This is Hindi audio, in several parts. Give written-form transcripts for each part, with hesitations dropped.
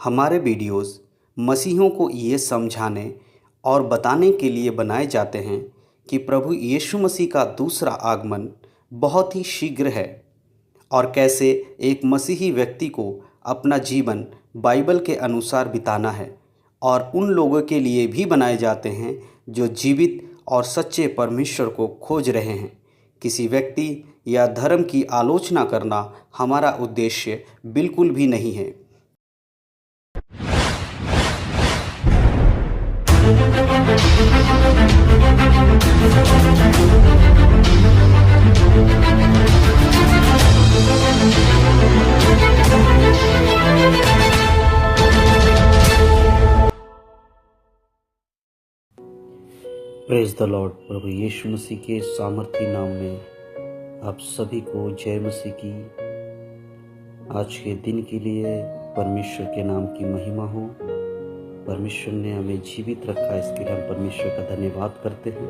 हमारे वीडियोस मसीहियों को ये समझाने और बताने के लिए बनाए जाते हैं कि प्रभु यीशु मसीह का दूसरा आगमन बहुत ही शीघ्र है और कैसे एक मसीही व्यक्ति को अपना जीवन बाइबल के अनुसार बिताना है, और उन लोगों के लिए भी बनाए जाते हैं जो जीवित और सच्चे परमेश्वर को खोज रहे हैं। किसी व्यक्ति या धर्म की आलोचना करना हमारा उद्देश्य बिल्कुल भी नहीं है। Praise the lord. प्रभु यीशु मसीह के सामर्थी नाम में आप सभी को जय मसीह की। आज के दिन के लिए परमेश्वर के नाम की महिमा हो। परमेश्वर ने हमें जीवित रखा, इसके लिए हम परमेश्वर का धन्यवाद करते हैं।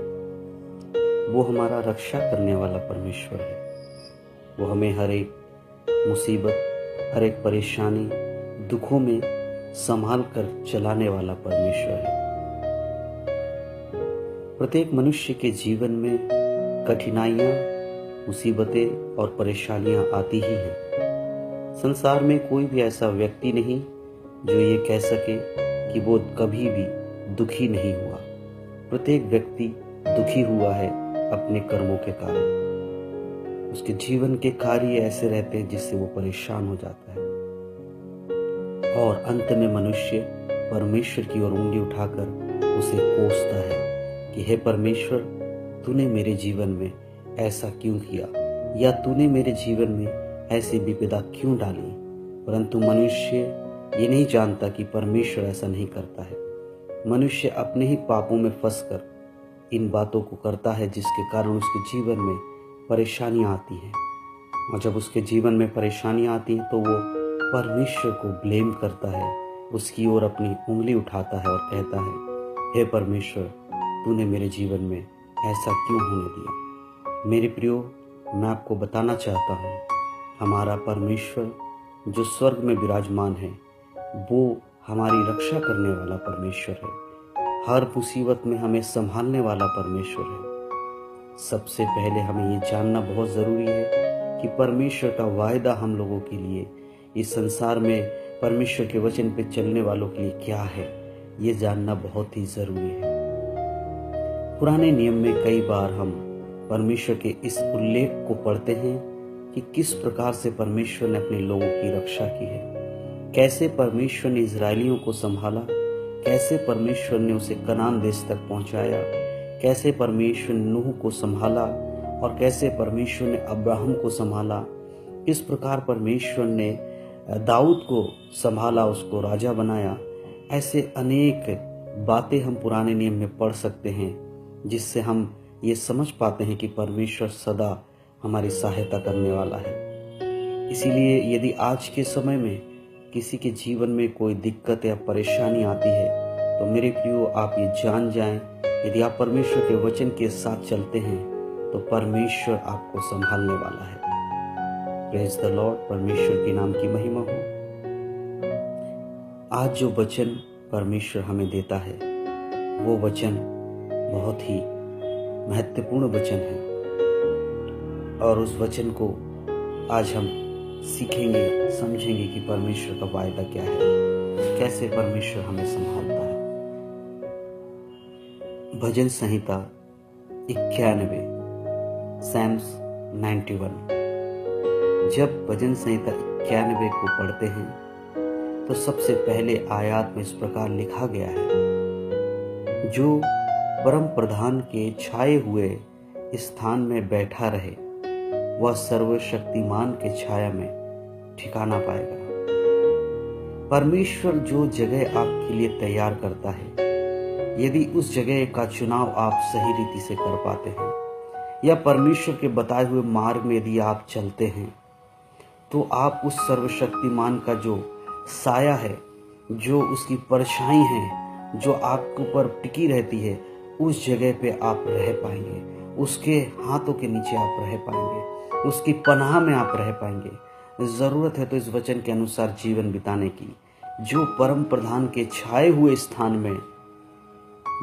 वो हमारा रक्षा करने वाला परमेश्वर है। वो हमें हर एक मुसीबत, हर एक परेशानी, दुखों में संभाल कर चलाने वाला परमेश्वर है। प्रत्येक मनुष्य के जीवन में कठिनाइयाँ, मुसीबतें और परेशानियाँ आती ही हैं। संसार में कोई भी ऐसा व्यक्ति नहीं जो ये कह सके कि वो कभी भी दुखी नहीं हुआ। प्रत्येक व्यक्ति दुखी हुआ है अपने कर्मों के कारण। उसके जीवन के कार्य ऐसे रहते हैं जिससे वो परेशान हो जाता है, और अंत में मनुष्य परमेश्वर की ओर उंगली उठाकर उसे कोसता है कि हे परमेश्वर, तूने मेरे जीवन में ऐसा क्यों किया, या तूने मेरे जीवन में ऐसी विपदा क्यों डाली। परंतु मनुष्य ये नहीं जानता कि परमेश्वर ऐसा नहीं करता है। मनुष्य अपने ही पापों में फंसकर इन बातों को करता है, जिसके कारण उसके जीवन में परेशानियां आती हैं। और जब उसके जीवन में परेशानियां आती हैं तो वो परमेश्वर को ब्लेम करता है, उसकी ओर अपनी उंगली उठाता है और कहता है, हे परमेश्वर, तूने मेरे जीवन में ऐसा क्यों होने दिया। मेरे प्रियो, मैं आपको बताना चाहता हूँ, हमारा परमेश्वर जो स्वर्ग में विराजमान है, वो हमारी रक्षा करने वाला परमेश्वर है। हर मुसीबत में हमें संभालने वाला परमेश्वर है। सबसे पहले हमें ये जानना बहुत ज़रूरी है कि परमेश्वर का वायदा हम लोगों के लिए इस संसार में परमेश्वर के वचन पे चलने वालों के लिए क्या है, ये जानना बहुत ही ज़रूरी है। पुराने नियम में कई बार हम परमेश्वर के इस उल्लेख को पढ़ते हैं कि किस प्रकार से परमेश्वर ने अपने लोगों की रक्षा की है, कैसे परमेश्वर ने इजरायलियों को संभाला, कैसे परमेश्वर ने उसे कनान देश तक पहुंचाया, कैसे परमेश्वर ने नूह को संभाला और कैसे परमेश्वर ने अब्राहम को संभाला। किस प्रकार परमेश्वर ने दाऊद को संभाला, उसको राजा बनाया। ऐसे अनेक बातें हम पुराने नियम में पढ़ सकते हैं, जिससे हम ये समझ पाते हैं कि परमेश्वर सदा हमारी सहायता करने वाला है। इसीलिए यदि आज के समय में किसी के जीवन में कोई दिक्कत या परेशानी आती है, तो मेरे प्रियो, आप ये जान जाएं, यदि आप परमेश्वर के वचन के साथ चलते हैं तो परमेश्वर आपको संभालने वाला है। Praise the Lord. परमेश्वर के नाम की महिमा हो। आज जो वचन परमेश्वर हमें देता है, वो वचन बहुत ही महत्वपूर्ण वचन है, और उस वचन को आज हम सीखेंगे, समझेंगे कि परमेश्वर का वायदा क्या है, कैसे परमेश्वर हमें संभालता है। भजन संहिता 91, सैम्स 91। जब भजन संहिता 91 को पढ़ते हैं तो सबसे पहले आयत में इस प्रकार लिखा गया है, जो परम प्रधान के छाए हुए स्थान में बैठा रहे, वह सर्वशक्तिमान के छाया में ठिकाना पाएगा। परमेश्वर जो जगह आपके लिए तैयार करता है, यदि उस जगह का चुनाव आप सही रीति से कर पाते हैं, या परमेश्वर के बताए हुए मार्ग में यदि आप चलते हैं, तो आप उस सर्वशक्तिमान का जो साया है, जो उसकी परछाई है, जो आपके ऊपर टिकी रहती है, उस जगह पे आप रह पाएंगे। उसके हाथों के नीचे आप रह पाएंगे, उसकी पनाह में आप रह पाएंगे। ज़रूरत है तो इस वचन के अनुसार जीवन बिताने की, जो परम प्रधान के छाए हुए स्थान में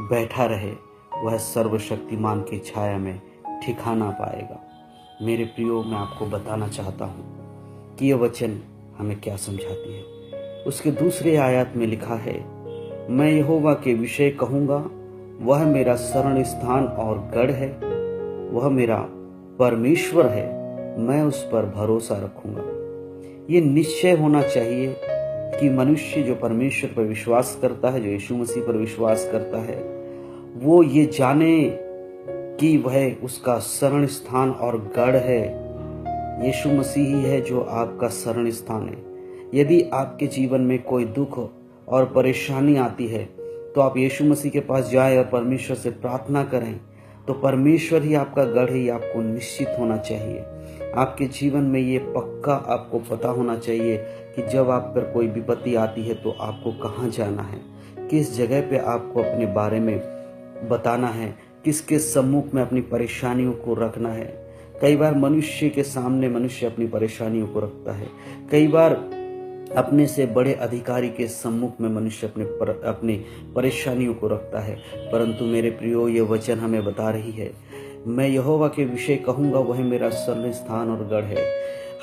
बैठा रहे वह सर्वशक्तिमान की छाया में ठिकाना पाएगा। मेरे प्रियो, मैं आपको बताना चाहता हूँ कि यह वचन हमें क्या समझाती है। उसके दूसरे आयत में लिखा है, मैं यहोवा के विषय कहूँगा, वह मेरा शरण स्थान और गढ़ है, वह मेरा परमेश्वर है, मैं उस पर भरोसा रखूंगा। ये निश्चय होना चाहिए कि मनुष्य जो परमेश्वर पर विश्वास करता है, जो यीशु मसीह पर विश्वास करता है, वो ये जाने कि वह उसका शरण स्थान और गढ़ है। यीशु मसीह ही है जो आपका शरण स्थान है। यदि आपके जीवन में कोई दुख और परेशानी आती है तो आप यीशु मसीह के पास जाएं और परमेश्वर से प्रार्थना करें, तो परमेश्वर ही आपका गढ़ है। आपको निश्चित होना चाहिए, आपके जीवन में ये पक्का आपको पता होना चाहिए कि जब आप पर कोई विपत्ति आती है तो आपको कहाँ जाना है, किस जगह पे आपको अपने बारे में बताना है, किसके सम्मुख में अपनी परेशानियों को रखना है। कई बार मनुष्य के सामने मनुष्य अपनी परेशानियों को रखता है, कई बार अपने से बड़े अधिकारी के सम्मुख में मनुष्य अपनी परेशानियों को रखता है। परंतु मेरे प्रियो, ये वचन हमें बता रही है, मैं यहोवा के विषय कहूँगा, वह मेरा शरण स्थान और गढ़ है।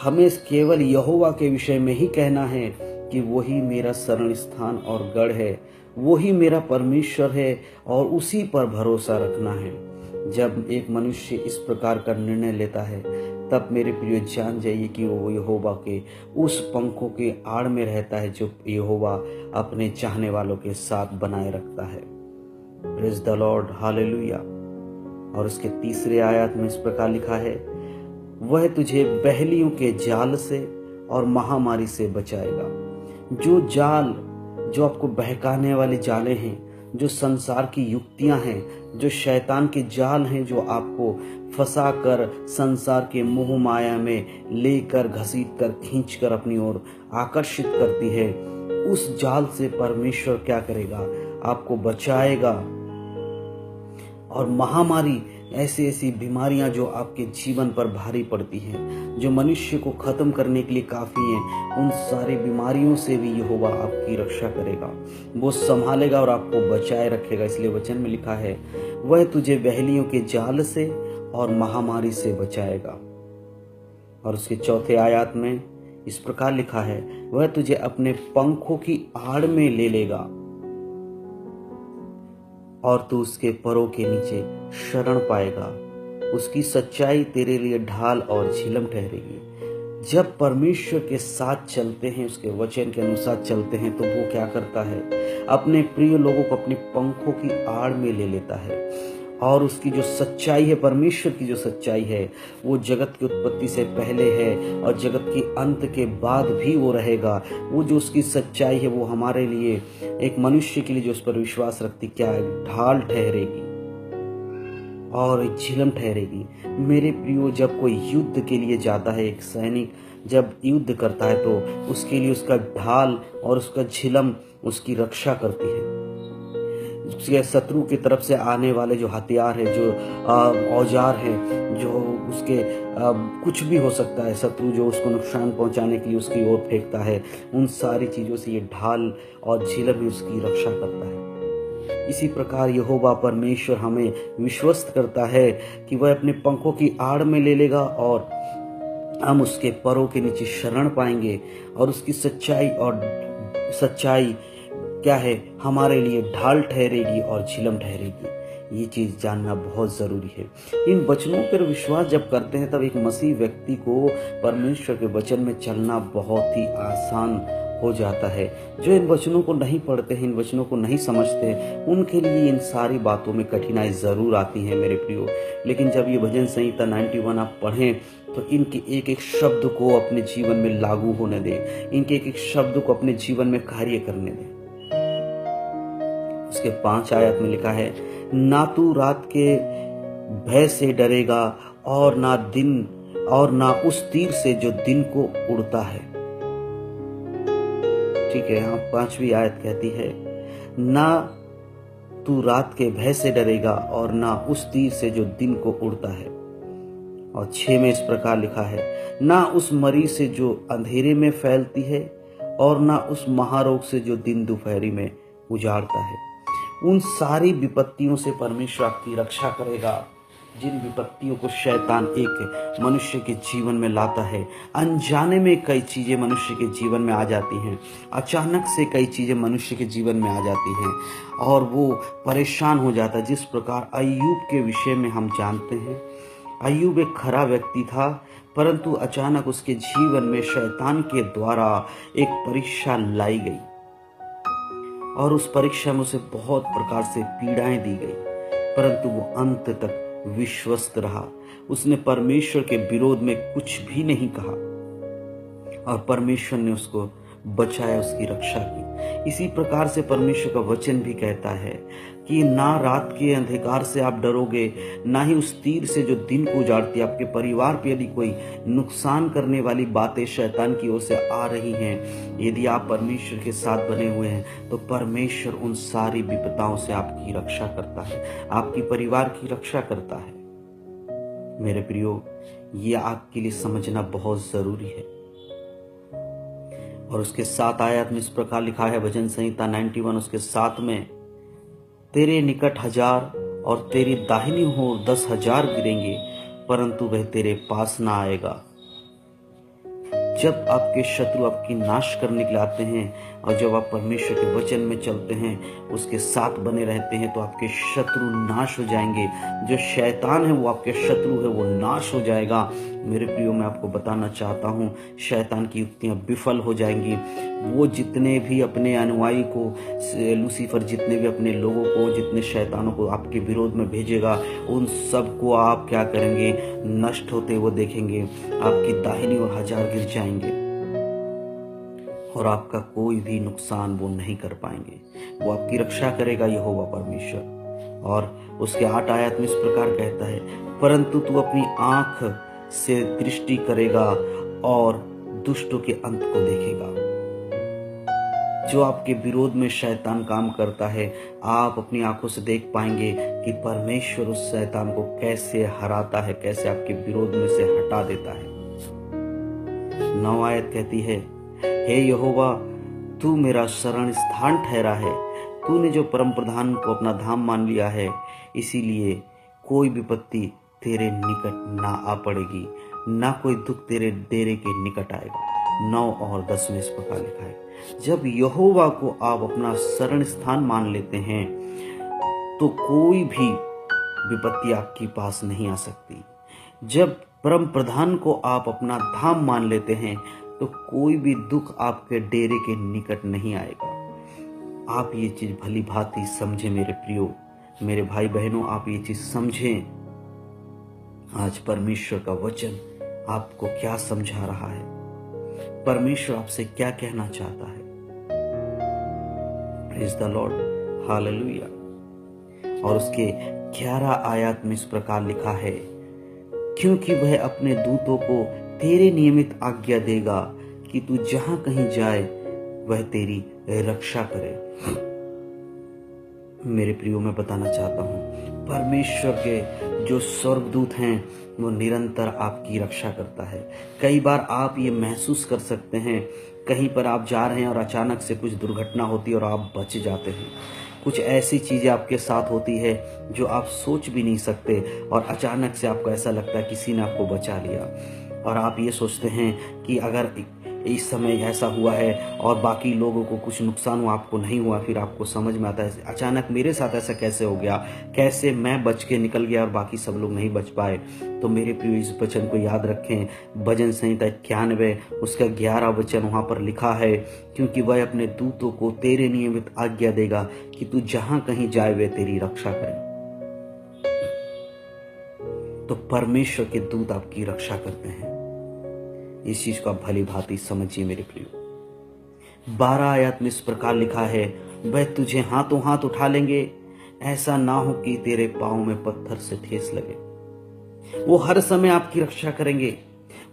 हमें केवल यहोवा के विषय में ही कहना है कि वही मेरा शरण स्थान और गढ़ है, वही मेरा परमेश्वर है और उसी पर भरोसा रखना है। जब एक मनुष्य इस प्रकार का निर्णय लेता है, तब मेरे प्रिय जान जाइए कि वो यहोवा के उस पंखों के आड़ में रहता है जो यहोवा अपने चाहने वालों के साथ बनाए रखता है। Praise the Lord, hallelujah. और उसके तीसरे आयत में इस प्रकार लिखा है, वह तुझे बहलियों के जाल से और महामारी से बचाएगा। जो जाल, जो आपको बहकाने वाले जाले हैं, जो संसार की युक्तियां हैं, जो शैतान के जाल हैं, जो आपको फंसा कर संसार के मोह माया में लेकर घसीट कर खींच कर अपनी ओर आकर्षित करती है, उस जाल से परमेश्वर क्या करेगा, आपको बचाएगा। और महामारी, ऐसी ऐसी बीमारियां जो आपके जीवन पर भारी पड़ती हैं, जो मनुष्य को खत्म करने के लिए काफी हैं, उन सारी बीमारियों से भी यहोवा आपकी रक्षा करेगा, वो संभालेगा और आपको बचाए रखेगा। इसलिए वचन में लिखा है, वह तुझे बहलियों के जाल से और महामारी से बचाएगा। और उसके चौथे आयत में इस प्रकार लिखा है, वह तुझे अपने पंखों की आड़ में ले लेगा और तू उसके परों के नीचे शरण पाएगा। उसकी सच्चाई तेरे लिए ढाल और झिलम ठहरेगी। जब परमेश्वर के साथ चलते हैं, उसके वचन के अनुसार चलते हैं, तो वो क्या करता है, अपने प्रिय लोगों को अपनी पंखों की आड़ में ले लेता है। और उसकी जो सच्चाई है, परमेश्वर की जो सच्चाई है, वो जगत की उत्पत्ति से पहले है और जगत की अंत के बाद भी वो रहेगा। वो जो उसकी सच्चाई है, वो हमारे लिए, एक मनुष्य के लिए जो उस पर विश्वास रखती, क्या है, ढाल ठहरेगी और एक झिलम ठहरेगी। मेरे प्रियो, जब कोई युद्ध के लिए जाता है, एक सैनिक जब युद्ध करता है, तो उसके लिए उसका ढाल और उसका झिलम उसकी रक्षा करती है। उसके शत्रु की तरफ से आने वाले जो हथियार है, जो औजार है, जो उसके कुछ भी हो सकता है, शत्रु जो उसको नुकसान पहुंचाने के लिए उसकी ओर फेंकता है, उन सारी चीजों से ये ढाल और झिलम भी उसकी रक्षा करता है। इसी प्रकार यहोवा परमेश्वर हमें विश्वस्त करता है कि वह अपने पंखों की आड़ में ले लेगा और हम उसके परों के नीचे शरण पाएंगे। और उसकी सच्चाई क्या है, हमारे लिए ढाल ठहरेगी और झिलम ठहरेगी। ये चीज जानना बहुत जरूरी है। इन वचनों पर विश्वास जब करते हैं, तब एक मसीह व्यक्ति को परमेश्वर के वचन में चलना बहुत ही आसान हो जाता है। जो इन वचनों को नहीं पढ़ते हैं, इन वचनों को नहीं समझते, उनके लिए इन सारी बातों में कठिनाई जरूर आती है मेरे प्रियो। लेकिन जब ये भजन संहिता 91 आप पढ़ें, तो इनके एक एक शब्द को अपने जीवन में लागू होने दें, इनके एक एक शब्द को अपने जीवन में कार्य करने दें। उसके 5 आयत में लिखा है, ना तू रात के भय से डरेगा और ना उस तीर से जो दिन को उड़ता है। ठीक है, यहाँ 5वीं आयत कहती है, ना तू रात के भय से डरेगा और ना उस तीर से जो दिन को उड़ता है। और 6 में इस प्रकार लिखा है, ना उस मरी से जो अंधेरे में फैलती है और ना उस महारोग से जो दिन दोपहरी में उजाड़ता है। उन सारी विपत्तियों से परमेश्वर आपकी रक्षा करेगा जिन विपत्तियों को शैतान एक मनुष्य के जीवन में लाता है। अनजाने में कई चीजें मनुष्य के जीवन में आ जाती हैं, अचानक से कई चीजें मनुष्य के जीवन में आ जाती हैं और वो परेशान हो जाता है। जिस प्रकार अय्यूब के विषय में हम जानते हैं, अय्यूब एक खरा व्यक्ति था, परंतु अचानक उसके जीवन में शैतान के द्वारा एक परीक्षा लाई गई और उस परीक्षा में उसे बहुत प्रकार से पीड़ाएं दी गई, परंतु वो अंत तक विश्वस्त रहा। उसने परमेश्वर के विरोध में कुछ भी नहीं कहा और परमेश्वर ने उसको बचाया, उसकी रक्षा की। इसी प्रकार से परमेश्वर का वचन भी कहता है कि ना रात के अंधकार से आप डरोगे, ना ही उस तीर से जो दिन को उजाड़ती है। आपके परिवार पे यदि कोई नुकसान करने वाली बातें शैतान की ओर से आ रही हैं, यदि आप परमेश्वर के साथ बने हुए हैं, तो परमेश्वर उन सारी विपदाओं से आपकी रक्षा करता है, आपकी परिवार की रक्षा करता है। मेरे प्रियो, ये आपके लिए समझना बहुत जरूरी है। और उसके 7 आयत में इस प्रकार लिखा है, भजन संहिता 91 उसके 7 में, तेरे निकट 1000 और तेरी दाहिनी ओर 10,000 गिरेंगे, परंतु वह तेरे पास ना आएगा। जब आपके शत्रु आपकी नाश करने के लिए आते हैं और जब आप परमेश्वर के वचन में चलते हैं, उसके साथ बने रहते हैं, तो आपके शत्रु नाश हो जाएंगे। जो शैतान है वो आपके शत्रु है, वो नाश हो जाएगा। मेरे प्रियो, मैं आपको बताना चाहता हूँ, शैतान की युक्तियां विफल हो जाएंगी। वो जितने भी अपने अनुयायी को, लूसीफर जितने भी अपने लोगों को, जितने शैतानों को आपके विरोध में भेजेगा, उन सब को आप क्या करेंगे? नष्ट होते हुए देखेंगे। आपकी दाहिनी ओर 1000 गिर जाएंगे और आपका कोई भी नुकसान वो नहीं कर पाएंगे। वो आपकी रक्षा करेगा यहोवा परमेश्वर। और उसके 8 आयत में इस प्रकार कहता है, परंतु तू अपनी आंख से दृष्टि करेगा और दुष्टों के अंत को देखेगा। जो आपके विरोध में शैतान काम करता है, आप अपनी आंखों से देख पाएंगे कि परमेश्वर उस शैतान को कैसे हराता है, कैसे आपके विरोध में से हटा देता है। 9 आयत कहती है, हे यहोवा, तू मेरा शरण स्थान ठहरा है। तूने जो परम प्रधान को अपना धाम मान लिया है, इसीलिए कोई विपत्ति तेरे निकट ना आ पड़ेगी, ना कोई दुख तेरे डेरे के निकट आएगा। 9 और 10 में इस प्रकार लिखा है, जब यहोवा को आप अपना शरण स्थान मान लेते हैं, तो कोई भी विपत्ति आपके पास नहीं आ सकती। जब परम प्रधान को आप अपना धाम मान लेते हैं, तो कोई भी दुख आपके डेरे के निकट नहीं आएगा। आप ये चीज भली भांति समझें मेरे प्रियो, मेरे भाई बहनों, आप ये चीज समझें। आज परमेश्वर का वचन आपको क्या समझा रहा है, परमेश्वर आपसे क्या कहना चाहता है। Praise the Lord, hallelujah. और उसके 11 आयत में इस प्रकार लिखा है, क्योंकि वह अपने दूतों को तेरे नियमित आज्ञा देगा कि तू जहां कहीं जाए वह तेरी रक्षा करे। मेरे प्रियो, मैं बताना चाहता हूं, परमेश्वर के जो स्वर्गदूत हैं वो निरंतर आपकी रक्षा करता है। कई बार आप ये महसूस कर सकते हैं, कहीं पर आप जा रहे हैं और अचानक से कुछ दुर्घटना होती है और आप बच जाते हैं। कुछ ऐसी चीजें आपके साथ होती है जो आप सोच भी नहीं सकते और अचानक से आपको ऐसा लगता है किसी ने आपको बचा लिया और आप ये सोचते हैं कि अगर इस समय ऐसा हुआ है और बाकी लोगों को कुछ नुकसान हुआ, आपको नहीं हुआ। फिर आपको समझ में आता है अचानक मेरे साथ ऐसा कैसे हो गया, कैसे मैं बच के निकल गया और बाकी सब लोग नहीं बच पाए। तो मेरे प्रिय, इस वचन को याद रखें। भजन संहिता 91 उसका 11 वचन वहां पर लिखा है, क्योंकि वह अपने दूतों को तेरे नियमित आज्ञा देगा कि तू जहां कहीं जाए वे तेरी रक्षा करें। तो परमेश्वर के दूत आपकी रक्षा करते हैं। इस चीज को आप भली भांति समझिए मेरे प्रियो। 12 आयत में इस प्रकार लिखा है, वह तुझे हाथों हाथ उठा लेंगे, ऐसा ना हो कि तेरे पांव में पत्थर से ठेस लगे। वो हर समय आपकी रक्षा करेंगे।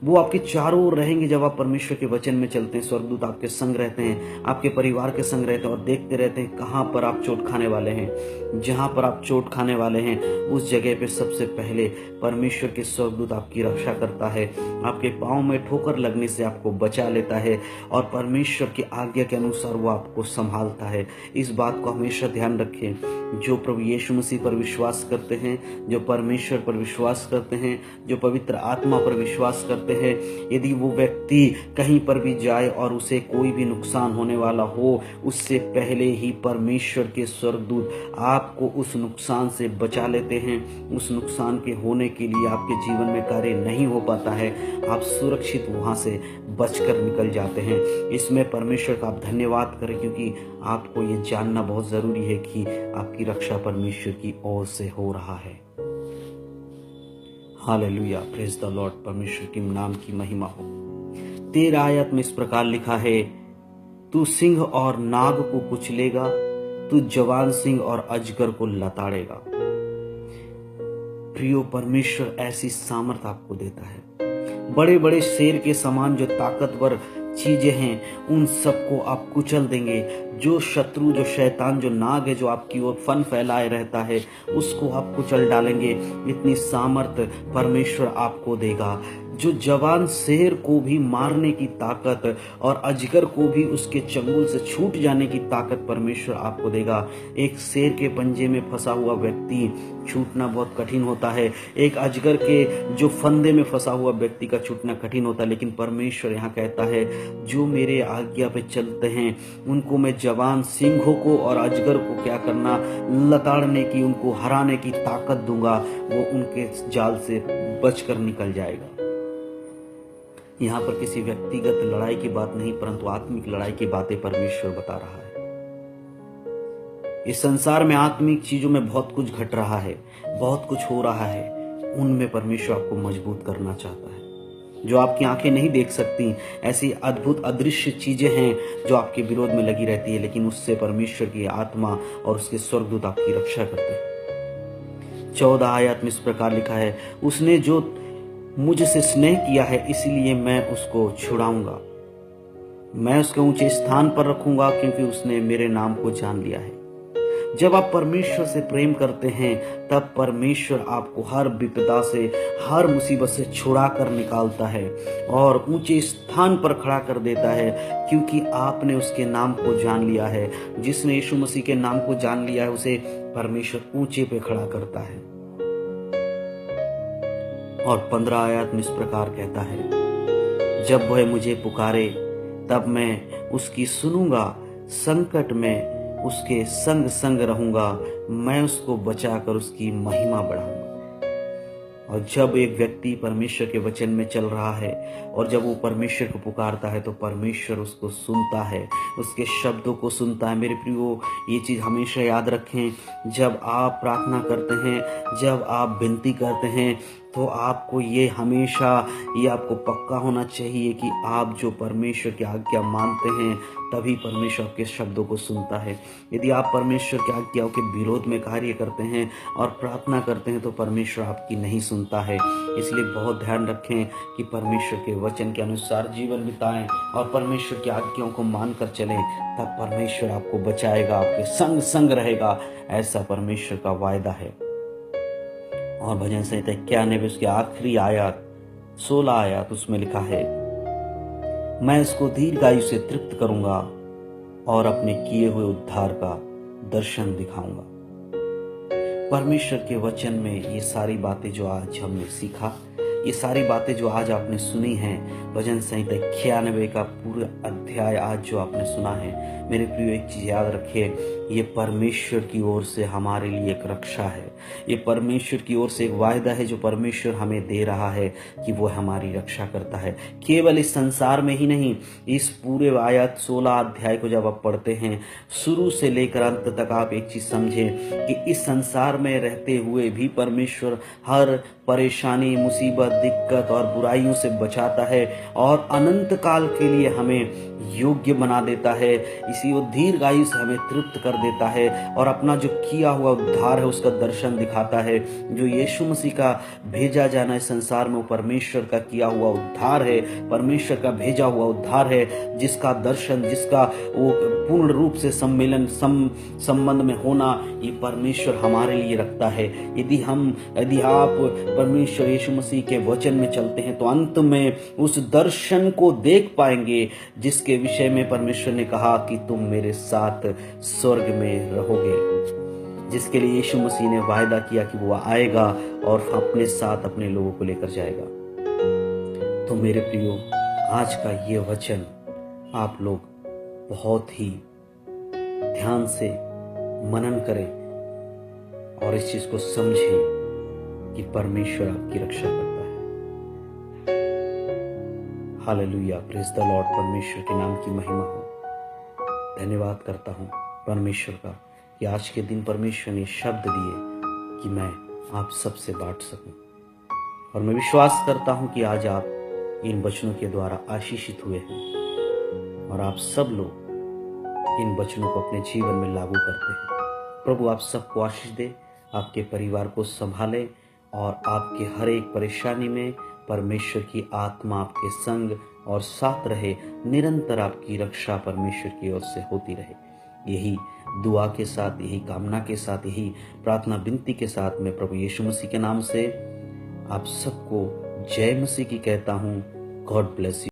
वो आपके चारों ओर रहेंगे जब आप परमेश्वर के वचन में चलते हैं। स्वर्गदूत आपके संग रहते हैं, आपके परिवार के संग रहते हैं और देखते रहते हैं कहाँ पर आप चोट खाने वाले हैं। जहाँ पर आप चोट खाने वाले हैं उस जगह पे सबसे पहले परमेश्वर के स्वर्गदूत आपकी रक्षा करता है, आपके पाँव में ठोकर लगने से आपको बचा लेता है और परमेश्वर की आज्ञा के अनुसार वो आपको संभालता है। इस बात को हमेशा ध्यान रखें। जो प्रभु यीशु मसीह पर विश्वास करते हैं, जो परमेश्वर पर विश्वास करते हैं, जो पवित्र आत्मा पर विश्वास करते हैं, यदि वो व्यक्ति कहीं पर भी जाए और उसे कोई भी नुकसान होने वाला हो, उससे पहले ही परमेश्वर के स्वर्गदूत आपको उस नुकसान से बचा लेते हैं। उस नुकसान के होने के लिए आपके जीवन में कार्य नहीं हो पाता है, आप सुरक्षित वहां से बचकर निकल जाते हैं। इसमें परमेश्वर का आप धन्यवाद करें, क्योंकि आपको ये जानना बहुत जरूरी है कि आपकी रक्षा परमेश्वर की ओर से हो रहा है। Hallelujah, praise the Lord. परमेश्वर के नाम की महिमा हो। 13 आयत में इस प्रकार लिखा है, तू सिंह और नाग को कुचलेगा, तू जवान सिंह और अजगर को लताड़ेगा। प्रियो, परमेश्वर ऐसी सामर्थ आपको देता है। बड़े बड़े शेर के समान जो ताकतवर चीजें हैं उन सबको आप कुचल देंगे। जो शत्रु, जो शैतान, जो नाग है जो आपकी ओर फन फैलाए रहता है, उसको आप कुचल डालेंगे। इतनी सामर्थ परमेश्वर आपको देगा। जो जवान शेर को भी मारने की ताकत और अजगर को भी उसके चंगुल से छूट जाने की ताकत परमेश्वर आपको देगा। एक शेर के पंजे में फंसा हुआ व्यक्ति छूटना बहुत कठिन होता है, एक अजगर के जो फंदे में फंसा हुआ व्यक्ति का छूटना कठिन होता है, लेकिन परमेश्वर यहाँ कहता है जो मेरे आज्ञा पे चलते हैं उनको मैं जवान सिंहों को और अजगर को क्या करना, लताड़ने की, उनको हराने की ताकत दूंगा। वो उनके जाल से बचकर निकल जाएगा। यहाँ पर किसी व्यक्तिगत लड़ाई की बात नहीं, परंतु आत्मिक लड़ाई की बातें परमेश्वर बता रहा है। इस संसार में आत्मिक चीजों में बहुत कुछ घट रहा है, बहुत कुछ हो रहा है, उनमें परमेश्वर आपको मजबूत करना चाहता है। जो आपकी आंखें नहीं देख सकती, ऐसी अद्भुत अदृश्य चीजें हैं जो आपके विरोध में लगी रहती है, लेकिन उससे परमेश्वर की आत्मा और उसके स्वर्गदूत आपकी रक्षा करते हैं। 14 आयत में इस प्रकार लिखा है, उसने जो मुझसे स्नेह किया है इसलिए मैं उसको छुड़ाऊंगा, मैं उसके ऊंचे स्थान पर रखूंगा, क्योंकि उसने मेरे नाम को जान लिया है। जब आप परमेश्वर से प्रेम करते हैं तब परमेश्वर आपको हर विपदा से, हर मुसीबत से छुड़ा कर निकालता है और ऊंचे स्थान पर खड़ा कर देता है, क्योंकि आपने उसके नाम को जान लिया है। जिसने यीशु मसीह के नाम को जान लिया है उसे परमेश्वर ऊंचे पे खड़ा करता है। और 15 आयत में इस प्रकार कहता है, जब वह मुझे पुकारे तब मैं उसकी सुनूंगा, संकट में उसके संग संग रहूंगा, मैं उसको बचाकर उसकी महिमा बढ़ाऊंगा। और जब एक व्यक्ति परमेश्वर के वचन में चल रहा है और जब वो परमेश्वर को पुकारता है तो परमेश्वर उसको सुनता है, उसके शब्दों को सुनता है। मेरे प्रियो, ये चीज़ हमेशा याद रखें, जब आप प्रार्थना करते हैं, जब आप विनती करते हैं, तो आपको ये हमेशा ये आपको पक्का होना चाहिए कि आप जो परमेश्वर की आज्ञा मानते हैं तभी परमेश्वर आपके शब्दों को सुनता है। यदि आप परमेश्वर की आज्ञाओं के विरोध में कार्य करते हैं और प्रार्थना करते हैं तो परमेश्वर आपकी नहीं सुनता है। इसलिए बहुत ध्यान रखें कि परमेश्वर के वचन के अनुसार जीवन बिताएं और परमेश्वर की आज्ञाओं को मानकर चलें, तब परमेश्वर आपको बचाएगा, आपके संग संग रहेगा। ऐसा परमेश्वर का वायदा है। और भजन संहिता 91 उसकी आखिरी आयत 16 आयत उसमें लिखा है, मैं इसको दीर्घायु से तृप्त करूंगा और अपने किए हुए उद्धार का दर्शन दिखाऊंगा। परमेश्वर के वचन में ये सारी बातें जो आज हमने सीखा, ये सारी बातें जो आज आपने सुनी हैं, भजन संहिता 91 का पूरा अध्याय आज जो आपने सुना है, मेरे प्रियो एक चीज याद रखिए, ये परमेश्वर की ओर से हमारे लिए एक रक्षा है। ये परमेश्वर की ओर से एक वायदा है जो परमेश्वर हमें दे रहा है कि वो हमारी रक्षा करता है। केवल इस संसार में ही नहीं, इस पूरे आयत 16 अध्याय को जब आप पढ़ते हैं शुरू से लेकर अंत तक, आप एक चीज समझें कि इस संसार में रहते हुए भी परमेश्वर हर परेशानी, मुसीबत, दिक्कत और बुराइयों से बचाता है और अनंत काल के लिए हमें योग्य बना देता है। इसी वो दीर्घायु से हमें तृप्त कर देता है और अपना जो किया हुआ उद्धार है उसका दर्शन दिखाता है। जो यीशु मसीह का भेजा जाना है संसार में, वो परमेश्वर का किया हुआ उद्धार है, परमेश्वर का भेजा हुआ उद्धार है, जिसका दर्शन, जिसका वो पूर्ण रूप से संबंध में होना ये परमेश्वर हमारे लिए रखता है। यदि आप परमेश्वर यीशु मसीह के वचन में चलते हैं तो अंत में उस दर्शन को देख पाएंगे जिसके विषय में परमेश्वर ने कहा कि तुम मेरे साथ स्वर्ग में रहोगे, जिसके लिए यीशु मसीह ने वायदा किया कि वो आएगा और अपने साथ अपने लोगों को लेकर जाएगा। तो मेरे प्रियो, आज का ये वचन आप लोग बहुत ही ध्यान से मनन करें और इस चीज को समझें कि परमेश्वर आपकी रक्षा करता है। Hallelujah, praise the Lord. परमेश्वर के नाम की महिमा हो। धन्यवाद करता हूँ परमेश्वर का कि आज के दिन परमेश्वर ने शब्द दिए कि मैं आप सबसे बांट सकूं, और मैं विश्वास करता हूँ कि आज आप इन वचनों के द्वारा आशीषित हुए हैं और आप सब लोग इन वचनों को अपने जीवन में लागू करते हैं। प्रभु आप सबको आशीष दे, आपके परिवार को संभाले और आपके हर एक परेशानी में परमेश्वर की आत्मा आपके संग और साथ रहे। निरंतर आपकी रक्षा परमेश्वर की ओर से होती रहे। यही दुआ के साथ, यही कामना के साथ, यही प्रार्थना विनती के साथ मैं प्रभु यीशु मसीह के नाम से आप सबको जय मसीह की कहता हूँ। God bless you.